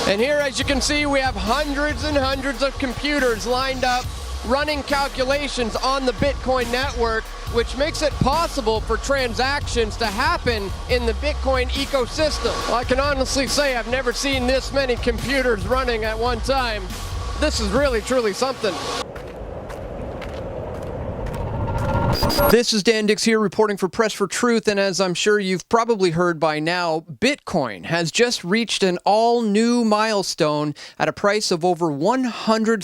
And here, as you can see, we have hundreds and hundreds of computers lined up running calculations on the Bitcoin network, which makes it possible for transactions to happen in the Bitcoin ecosystem. Well, I can honestly say I've never seen this many computers running at one time. This is really, truly something. This is Dan Dicks here reporting for Press for Truth, and as I'm sure you've probably heard by now, Bitcoin has just reached an all-new milestone at a price of over $100,000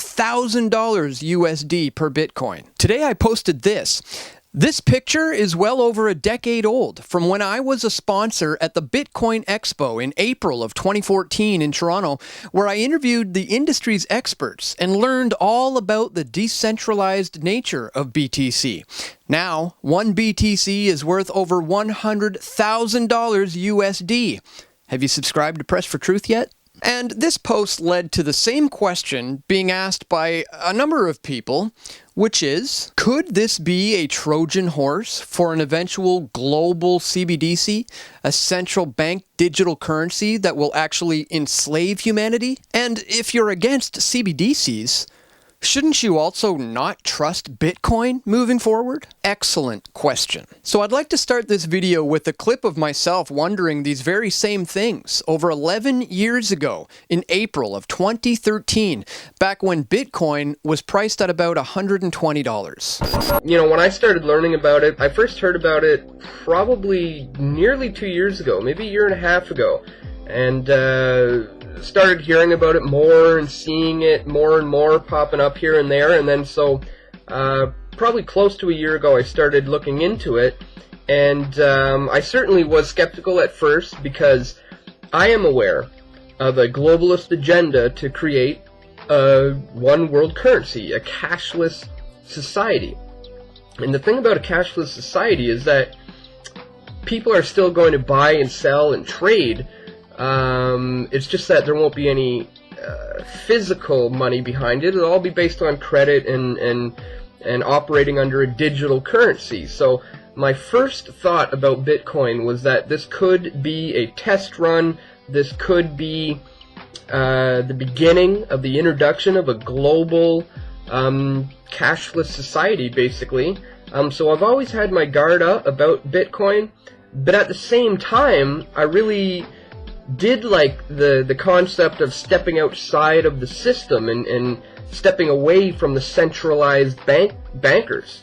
USD per Bitcoin. Today I posted this. This picture is well over a decade old, from when I was a sponsor at the Bitcoin Expo in April of 2014 in Toronto, where I interviewed the industry's experts and learned all about the decentralized nature of BTC. Now, one BTC is worth over $100,000 USD. Have you subscribed to Press for Truth yet? And this post led to the same question being asked by a number of people, which is, could this be a Trojan horse for an eventual global CBDC, a central bank digital currency that will actually enslave humanity? And if you're against CBDCs, shouldn't you also not trust Bitcoin moving forward? Excellent question. So I'd like to start this video with a clip of myself wondering these very same things over 11 years ago in April of 2013, back when Bitcoin was priced at about $120. You know, when I started learning about it, I first heard about it probably nearly 2 years ago, maybe a year and a half ago. And started hearing about it more and seeing it more and more popping up here and there, and then so probably close to a year ago I started looking into it, and I certainly was skeptical at first because I am aware of a globalist agenda to create a one world currency, a cashless society. And the thing about a cashless society is that people are still going to buy and sell and trade. It's just that there won't be any physical money behind it. It'll all be based on credit and operating under a digital currency. So my first thought about Bitcoin was that this could be a test run. This could be the beginning of the introduction of a global cashless society, basically. So I've always had my guard up about Bitcoin, but at the same time, I really did like the concept of stepping outside of the system and stepping away from the centralized bankers,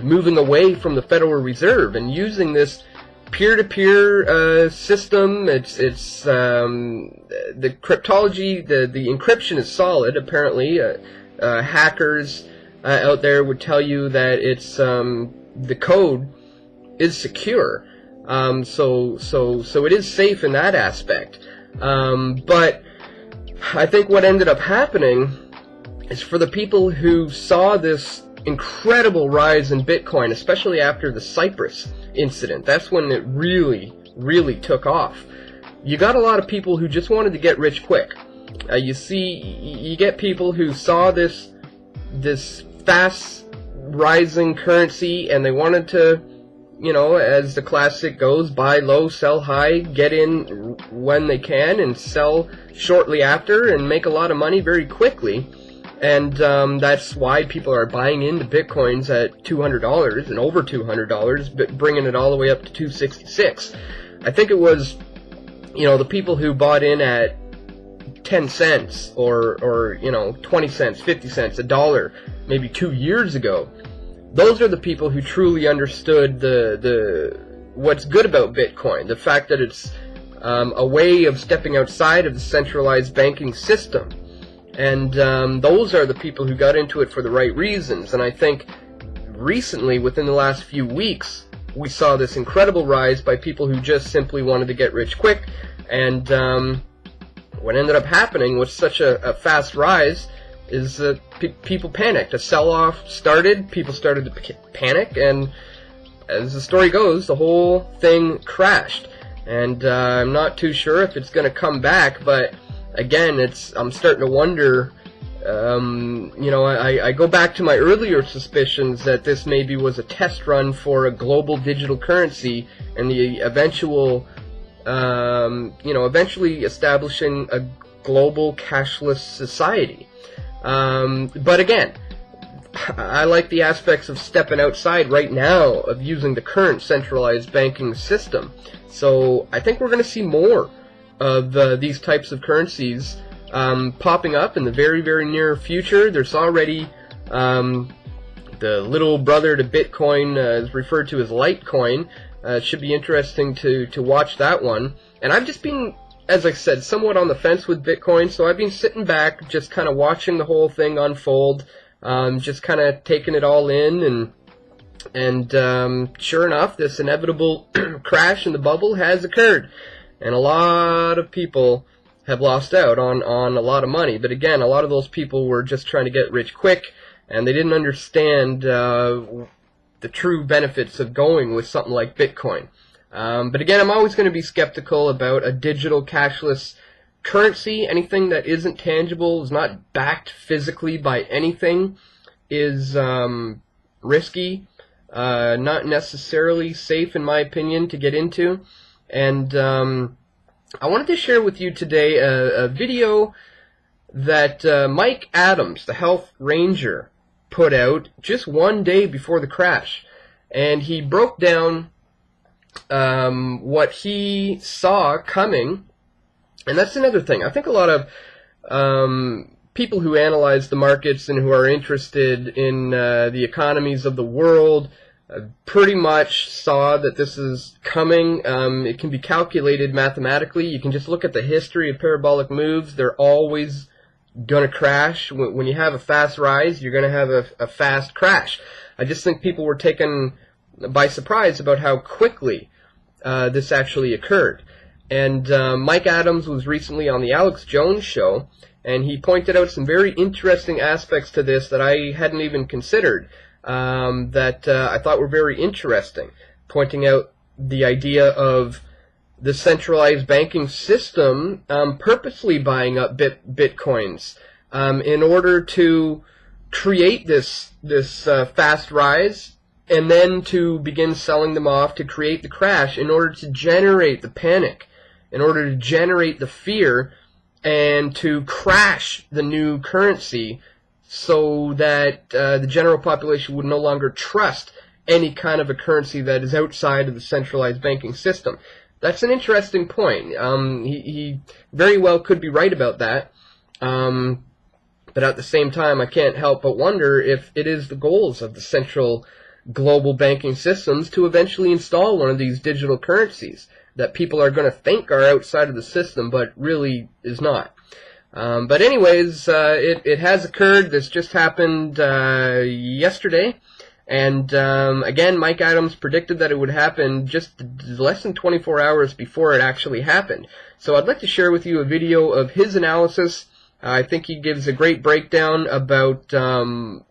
moving away from the Federal Reserve and using this peer-to-peer system. It's the cryptology, the encryption is solid. Apparently, hackers out there would tell you that it's the code is secure. So it is safe in that aspect. But I think what ended up happening is for the people who saw this incredible rise in Bitcoin, especially after the Cyprus incident, that's when it really, really took off. You got a lot of people who just wanted to get rich quick. You get people who saw this fast rising currency and they wanted to, you know, as the classic goes, buy low, sell high, get in when they can and sell shortly after and make a lot of money very quickly. And that's why people are buying into Bitcoins at $200 and over $200, but bringing it all the way up to $266. I think it was, you know, the people who bought in at 10 cents or you know, 20 cents, 50 cents, $1 maybe 2 years ago. Those are the people who truly understood the what's good about Bitcoin, the fact that it's a way of stepping outside of the centralized banking system. And those are the people who got into it for the right reasons. And I think recently, within the last few weeks, we saw this incredible rise by people who just simply wanted to get rich quick. And what ended up happening with such a fast rise is that people panicked. A sell-off started, people started to panic, and as the story goes, the whole thing crashed. And I'm not too sure if it's going to come back, but again, I'm starting to wonder. I go back to my earlier suspicions that this maybe was a test run for a global digital currency and the eventually establishing a global cashless society. But again, I like the aspects of stepping outside right now of using the current centralized banking system. So I think we're going to see more of these types of currencies popping up in the very, very near future. There's already the little brother to Bitcoin is referred to as Litecoin. It should be interesting to watch that one. And I've just been, as I said, somewhat on the fence with Bitcoin, so I've been sitting back, just kind of watching the whole thing unfold, just kind of taking it all in, and sure enough, this inevitable crash in the bubble has occurred, and a lot of people have lost out on a lot of money. But again, a lot of those people were just trying to get rich quick, and they didn't understand the true benefits of going with something like Bitcoin. But again, I'm always going to be skeptical about a digital cashless currency. Anything that isn't tangible, is not backed physically by anything, is risky, not necessarily safe in my opinion to get into. And I wanted to share with you today a video that Mike Adams, the Health Ranger, put out just one day before the crash. And he broke down what he saw coming. And that's another thing. I think a lot of people who analyze the markets and who are interested in the economies of the world pretty much saw that this is coming. It can be calculated mathematically. You can just look at the history of parabolic moves. They're always going to crash. When you have a fast rise, you're going to have a fast crash. I just think people were taken by surprise about how quickly this actually occurred. And Mike Adams was recently on the Alex Jones show, and he pointed out some very interesting aspects to this that I hadn't even considered, that I thought were very interesting, pointing out the idea of the centralized banking system purposely buying up bitcoins in order to create this fast rise, and then to begin selling them off to create the crash in order to generate the panic, in order to generate the fear, and to crash the new currency so that the general population would no longer trust any kind of a currency that is outside of the centralized banking system. That's an interesting point. He very well could be right about that. But at the same time, I can't help but wonder if it is the goals of the central global banking systems to eventually install one of these digital currencies that people are going to think are outside of the system, but really is not. But anyways, it has occurred. This just happened yesterday. And again, Mike Adams predicted that it would happen just less than 24 hours before it actually happened. So I'd like to share with you a video of his analysis. I think he gives a great breakdown about why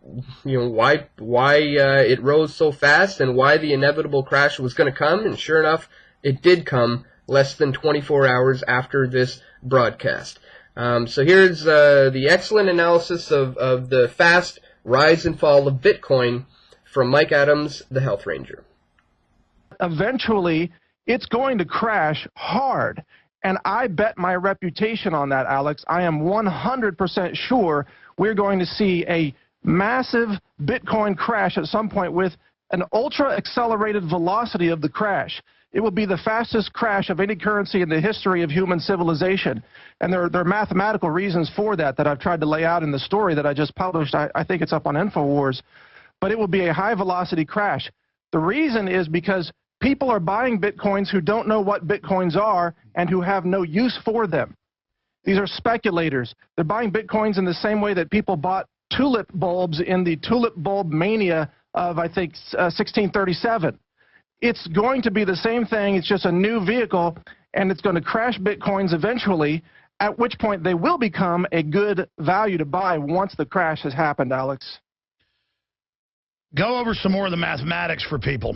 it rose so fast and why the inevitable crash was going to come. And sure enough, it did come less than 24 hours after this broadcast. So here's the excellent analysis of the fast rise and fall of Bitcoin from Mike Adams, the Health Ranger. Eventually, it's going to crash hard. And I bet my reputation on that, Alex. I am 100% sure we're going to see a massive Bitcoin crash at some point with an ultra-accelerated velocity of the crash. It will be the fastest crash of any currency in the history of human civilization. And there are mathematical reasons for that I've tried to lay out in the story that I just published. I think it's up on InfoWars. But it will be a high-velocity crash. The reason is because people are buying Bitcoins who don't know what Bitcoins are and who have no use for them. These are speculators. They're buying Bitcoins in the same way that people bought tulip bulbs in the tulip bulb mania of, I think, 1637. It's going to be the same thing. It's just a new vehicle, and it's going to crash Bitcoins eventually, at which point they will become a good value to buy once the crash has happened, Alex. Go over some more of the mathematics for people.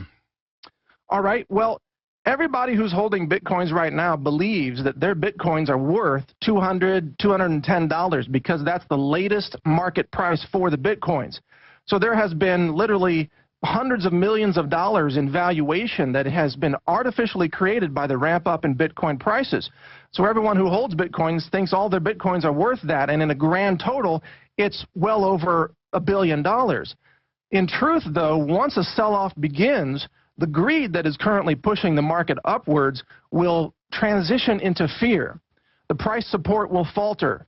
All right, well, everybody who's holding Bitcoins right now believes that their Bitcoins are worth $200, $210 because that's the latest market price for the Bitcoins. So there has been literally hundreds of millions of dollars in valuation that has been artificially created by the ramp up in Bitcoin prices. So everyone who holds Bitcoins thinks all their Bitcoins are worth that, and in a grand total, it's well over $1 billion. In truth, though, once a sell-off begins, the greed that is currently pushing the market upwards will transition into fear. The price support will falter.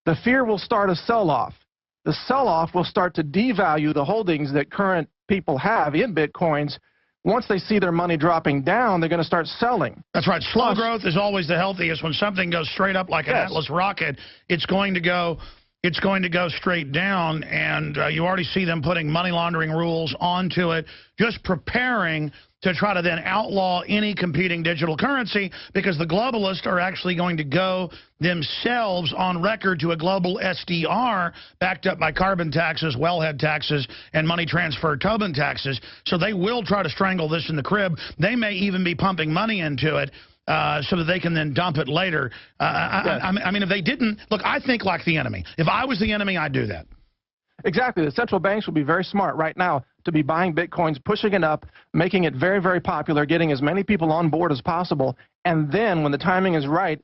The fear will start a sell-off. The sell-off will start to devalue the holdings that current people have in Bitcoins. Once they see their money dropping down, they're going to start selling. That's right. Slow growth is always the healthiest. When something goes straight up like an Atlas rocket, it's going to go straight down, and you already see them putting money laundering rules onto it, just preparing to try to then outlaw any competing digital currency, because the globalists are actually going to go themselves on record to a global SDR backed up by carbon taxes, wellhead taxes, and money transfer Tobin taxes. So they will try to strangle this in the crib. They may even be pumping money into it so that they can then dump it later. I mean, if they didn't, look, I think like the enemy. If I was the enemy, I'd do that. Exactly. The central banks would be very smart right now to be buying Bitcoins, pushing it up, making it very, very popular, getting as many people on board as possible, and then when the timing is right,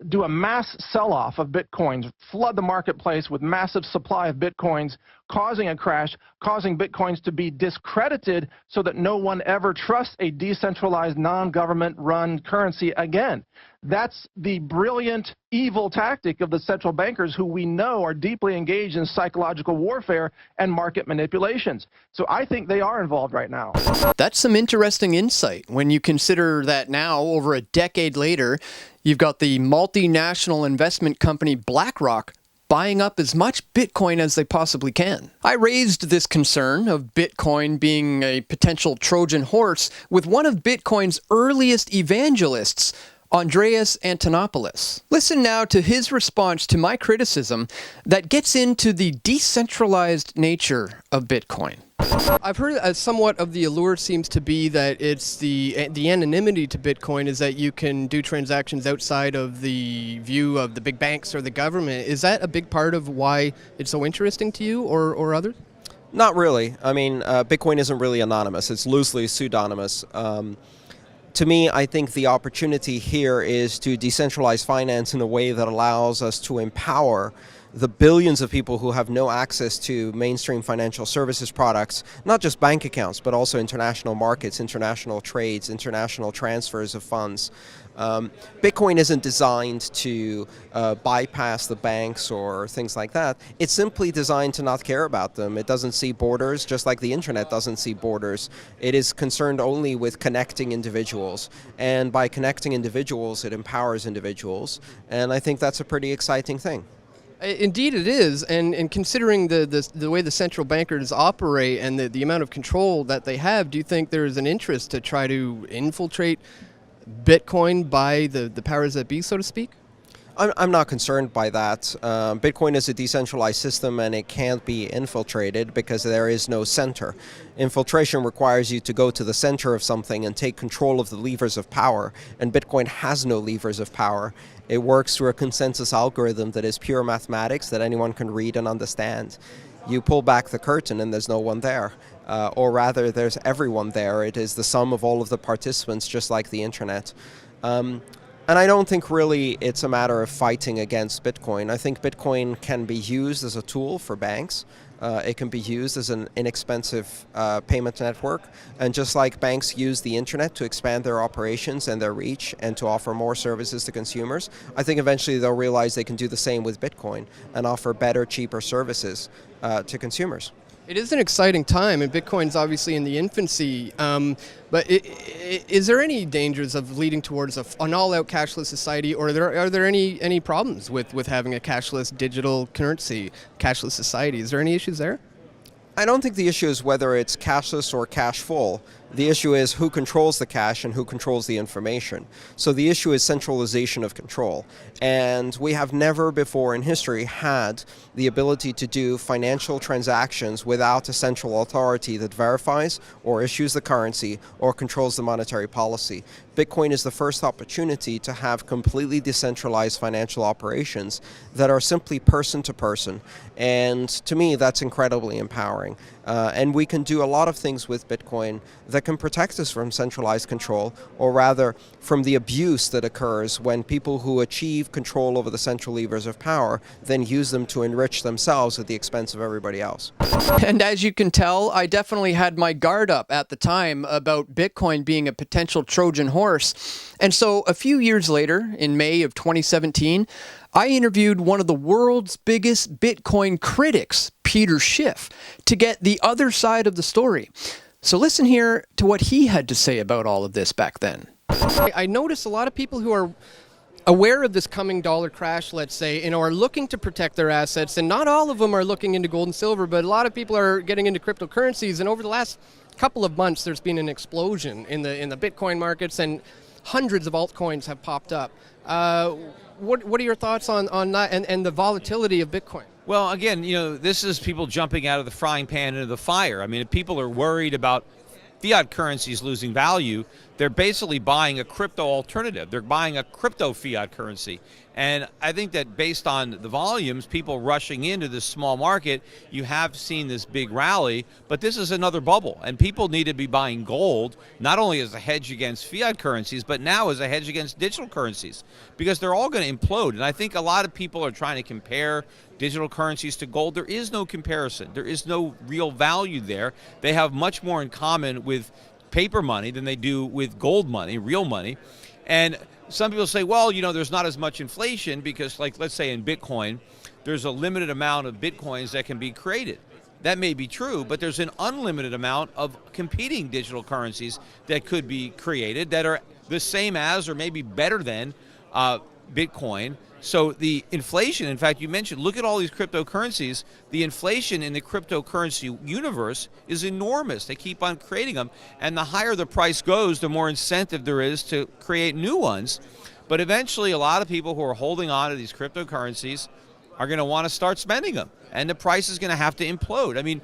do a mass sell-off of Bitcoins, flood the marketplace with massive supply of Bitcoins, causing a crash, causing Bitcoins to be discredited so that no one ever trusts a decentralized, non-government-run currency again. That's the brilliant, evil tactic of the central bankers, who we know are deeply engaged in psychological warfare and market manipulations. So I think they are involved right now. That's some interesting insight when you consider that now, over a decade later, you've got the multinational investment company BlackRock buying up as much Bitcoin as they possibly can. I raised this concern of Bitcoin being a potential Trojan horse with one of Bitcoin's earliest evangelists, Andreas Antonopoulos. Listen now to his response to my criticism that gets into the decentralized nature of Bitcoin. I've heard somewhat of the allure seems to be that it's the anonymity to Bitcoin is that you can do transactions outside of the view of the big banks or the government. Is that a big part of why it's so interesting to you or others? Not really. I mean, Bitcoin isn't really anonymous. It's loosely pseudonymous. To me, I think the opportunity here is to decentralize finance in a way that allows us to empower the billions of people who have no access to mainstream financial services products, not just bank accounts, but also international markets, international trades, international transfers of funds. Bitcoin isn't designed to bypass the banks or things like that. It's simply designed to not care about them. It doesn't see borders, just like the internet doesn't see borders. It is concerned only with connecting individuals. And by connecting individuals, it empowers individuals. And I think that's a pretty exciting thing. Indeed it is, and considering the way the central bankers operate and the amount of control that they have, do you think there is an interest to try to infiltrate Bitcoin by the powers that be, so to speak? I'm not concerned by that. Bitcoin is a decentralized system and it can't be infiltrated because there is no center. Infiltration requires you to go to the center of something and take control of the levers of power, and Bitcoin has no levers of power. It works through a consensus algorithm that is pure mathematics that anyone can read and understand. You pull back the curtain and there's no one there. Or rather, there's everyone there. It is the sum of all of the participants, just like the internet. And I don't think really it's a matter of fighting against Bitcoin. I think Bitcoin can be used as a tool for banks. It can be used as an inexpensive payment network. And just like banks use the internet to expand their operations and their reach and to offer more services to consumers, I think eventually they'll realize they can do the same with Bitcoin and offer better, cheaper services to consumers. It is an exciting time, and Bitcoin's obviously in the infancy, but is there any dangers of leading towards an all-out cashless society, or are there any problems with having a cashless digital currency, cashless society? Is there any issues there? I don't think the issue is whether it's cashless or cash full. The issue is who controls the cash and who controls the information. So the issue is centralization of control. And we have never before in history had the ability to do financial transactions without a central authority that verifies or issues the currency or controls the monetary policy. Bitcoin is the first opportunity to have completely decentralized financial operations that are simply person to person. And to me, that's incredibly empowering. And we can do a lot of things with Bitcoin that can protect us from centralized control, or rather from the abuse that occurs when people who achieve control over the central levers of power then use them to enrich themselves at the expense of everybody else. And as you can tell, I definitely had my guard up at the time about Bitcoin being a potential Trojan horse. And so a few years later, in May of 2017, I interviewed one of the world's biggest Bitcoin critics, Peter Schiff, to get the other side of the story. So listen here to what he had to say about all of this back then. I notice a lot of people who are aware of this coming dollar crash, let's say, are looking to protect their assets, and not all of them are looking into gold and silver, but a lot of people are getting into cryptocurrencies, and over the last couple of months there's been an explosion in the Bitcoin markets, and hundreds of altcoins have popped up. What are your thoughts on that and the volatility of Bitcoin? Well, again, this is people jumping out of the frying pan into the fire. I mean, if people are worried about fiat currencies losing value, they're basically buying a crypto alternative. They're buying a crypto fiat currency. And I think that based on the volumes, people rushing into this small market, you have seen this big rally, but this is another bubble. And people need to be buying gold, not only as a hedge against fiat currencies, but now as a hedge against digital currencies, because they're all going to implode. And I think a lot of people are trying to compare digital currencies to gold. There is no comparison. There is no real value there. They have much more in common with paper money than they do with gold money, real money. And some people say, well, there's not as much inflation because, like, let's say in Bitcoin, there's a limited amount of Bitcoins that can be created. That may be true, but there's an unlimited amount of competing digital currencies that could be created that are the same as or maybe better than Bitcoin. So the inflation, in fact, you mentioned, look at all these cryptocurrencies. The inflation in the cryptocurrency universe is enormous. They keep on creating them. And the higher the price goes, the more incentive there is to create new ones. But eventually, a lot of people who are holding on to these cryptocurrencies are going to want to start spending them. And the price is going to have to implode. I mean,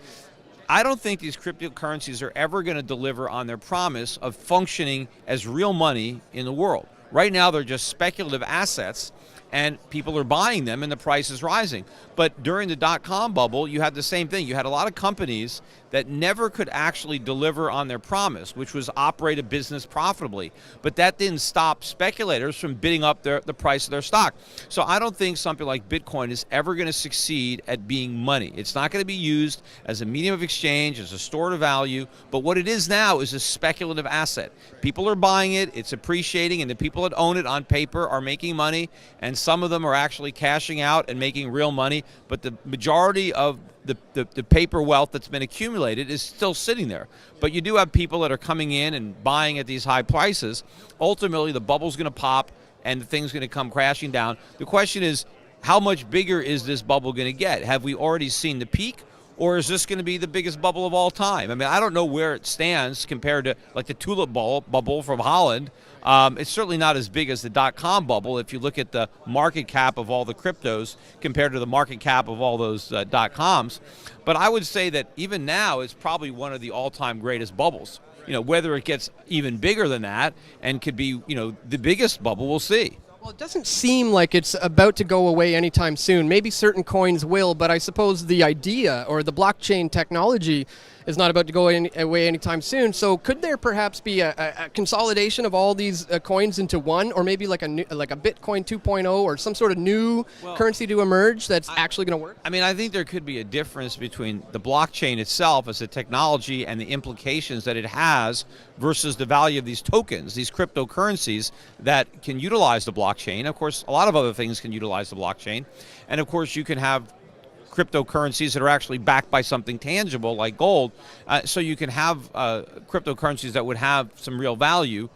I don't think these cryptocurrencies are ever going to deliver on their promise of functioning as real money in the world. Right now, they're just speculative assets, and people are buying them and the price is rising. But during the dot-com bubble, you had the same thing. You had a lot of companies that never could actually deliver on their promise, which was operate a business profitably. But that didn't stop speculators from bidding up the price of their stock. So I don't think something like Bitcoin is ever going to succeed at being money. It's not going to be used as a medium of exchange, as a store of value. But what it is now is a speculative asset. People are buying it, it's appreciating, and the people that own it on paper are making money, and some of them are actually cashing out and making real money. But the majority of the paper wealth that's been accumulated is still sitting there. But you do have people that are coming in and buying at these high prices. Ultimately, the bubble's going to pop and the thing's going to come crashing down. The question is, how much bigger is this bubble going to get? Have we already seen the peak? Or is this going to be the biggest bubble of all time? I mean, I don't know where it stands compared to like the tulip bubble from Holland. It's certainly not as big as the dot-com bubble if you look at the market cap of all the cryptos compared to the market cap of all those dot-coms. But I would say that even now it's probably one of the all-time greatest bubbles. Whether it gets even bigger than that and could be, the biggest bubble, we'll see. Well, it doesn't seem like it's about to go away anytime soon. Maybe certain coins will, but I suppose the idea or the blockchain technology is not about to go away anytime soon. So could there perhaps be a consolidation of all these coins into one, or maybe like a Bitcoin 2.0 or some sort of new currency to emerge that's actually going to work? I mean, I think there could be a difference between the blockchain itself as a technology and the implications that it has versus the value of these tokens, these cryptocurrencies that can utilize the blockchain. Of course, a lot of other things can utilize the blockchain. And of course, you can have cryptocurrencies that are actually backed by something tangible like gold. So you can have cryptocurrencies that would have some real value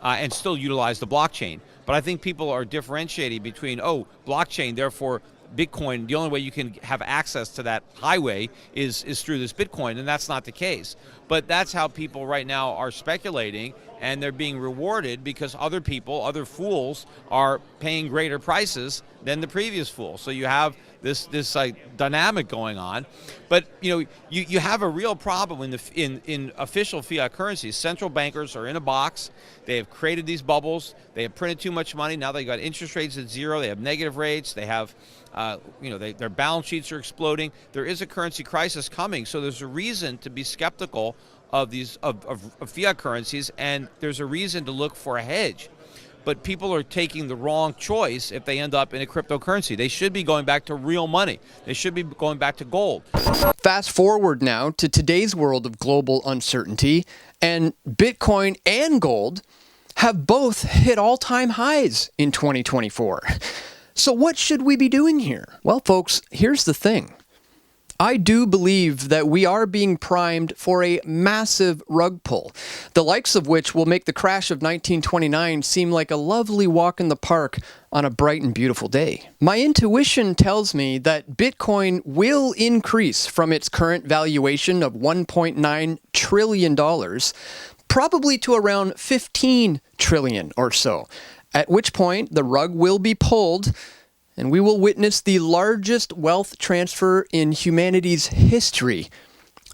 and still utilize the blockchain. But I think people are differentiating between, blockchain, therefore Bitcoin, the only way you can have access to that highway is through this Bitcoin, and that's not the case. But that's how people right now are speculating, and they're being rewarded because other people, other fools, are paying greater prices than the previous fool. So you have this like dynamic going on, but you have a real problem in official fiat currencies. Central bankers are in a box. They have created these bubbles. They have printed too much money. Now they got interest rates at zero. They have negative rates. They have their balance sheets are exploding. There is a currency crisis coming. So there's a reason to be skeptical of these of fiat currencies, and there's a reason to look for a hedge. But people are taking the wrong choice if they end up in a cryptocurrency. They should be going back to real money. They should be going back to gold. Fast forward now to today's world of global uncertainty, and Bitcoin and gold have both hit all-time highs in 2024. So what should we be doing here? Well, folks, here's the thing. I do believe that we are being primed for a massive rug pull, the likes of which will make the crash of 1929 seem like a lovely walk in the park on a bright and beautiful day. My intuition tells me that Bitcoin will increase from its current valuation of $1.9 trillion, probably to around 15 trillion or so, at which point the rug will be pulled and we will witness the largest wealth transfer in humanity's history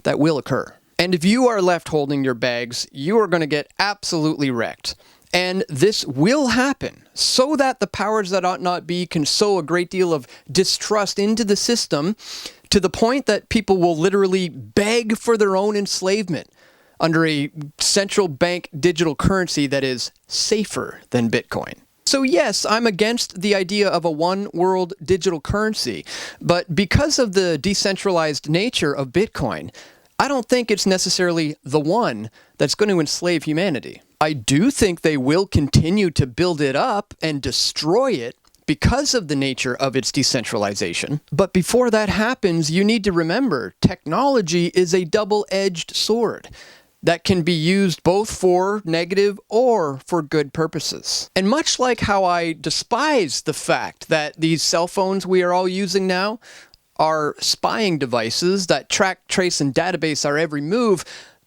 that will occur. And if you are left holding your bags, you are going to get absolutely wrecked. And this will happen so that the powers that ought not be can sow a great deal of distrust into the system to the point that people will literally beg for their own enslavement under a central bank digital currency that is safer than Bitcoin. So yes, I'm against the idea of a one-world digital currency, but because of the decentralized nature of Bitcoin, I don't think it's necessarily the one that's going to enslave humanity. I do think they will continue to build it up and destroy it because of the nature of its decentralization. But before that happens, you need to remember, technology is a double-edged sword that can be used both for negative or for good purposes. And much like how I despise the fact that these cell phones we are all using now are spying devices that track, trace, and database our every move,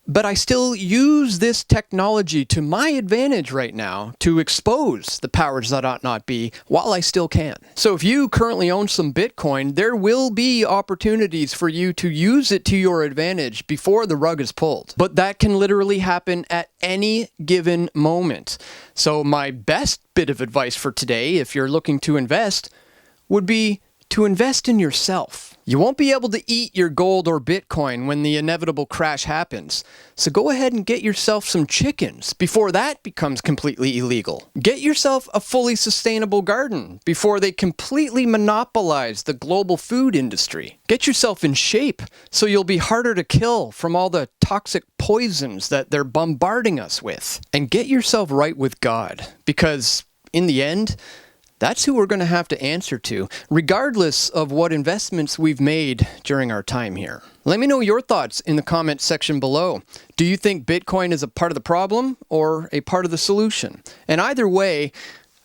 but I still use this technology to my advantage right now to expose the powers that ought not be while I still can. So if you currently own some Bitcoin, there will be opportunities for you to use it to your advantage before the rug is pulled. But that can literally happen at any given moment. So my best bit of advice for today, if you're looking to invest, would be to invest in yourself. You won't be able to eat your gold or Bitcoin when the inevitable crash happens. So go ahead and get yourself some chickens before that becomes completely illegal. Get yourself a fully sustainable garden before they completely monopolize the global food industry. Get yourself in shape so you'll be harder to kill from all the toxic poisons that they're bombarding us with. And get yourself right with God, because in the end, that's who we're going to have to answer to, regardless of what investments we've made during our time here. Let me know your thoughts in the comments section below. Do you think Bitcoin is a part of the problem or a part of the solution? And either way,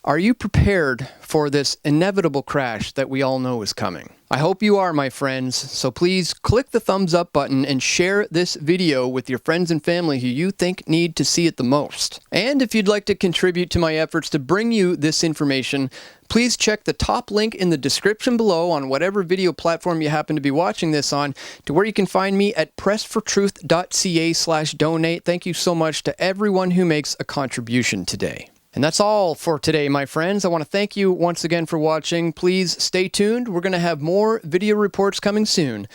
are you prepared for this inevitable crash that we all know is coming? I hope you are, my friends, so please click the thumbs up button and share this video with your friends and family who you think need to see it the most. And if you'd like to contribute to my efforts to bring you this information, please check the top link in the description below on whatever video platform you happen to be watching this on, to where you can find me at pressfortruth.ca/donate. Thank you so much to everyone who makes a contribution today. And that's all for today, my friends. I want to thank you once again for watching. Please stay tuned. We're going to have more video reports coming soon.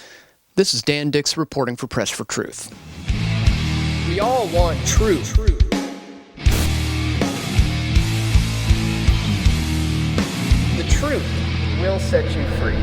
This is Dan Dicks reporting for Press for Truth. We all want truth. The truth will set you free.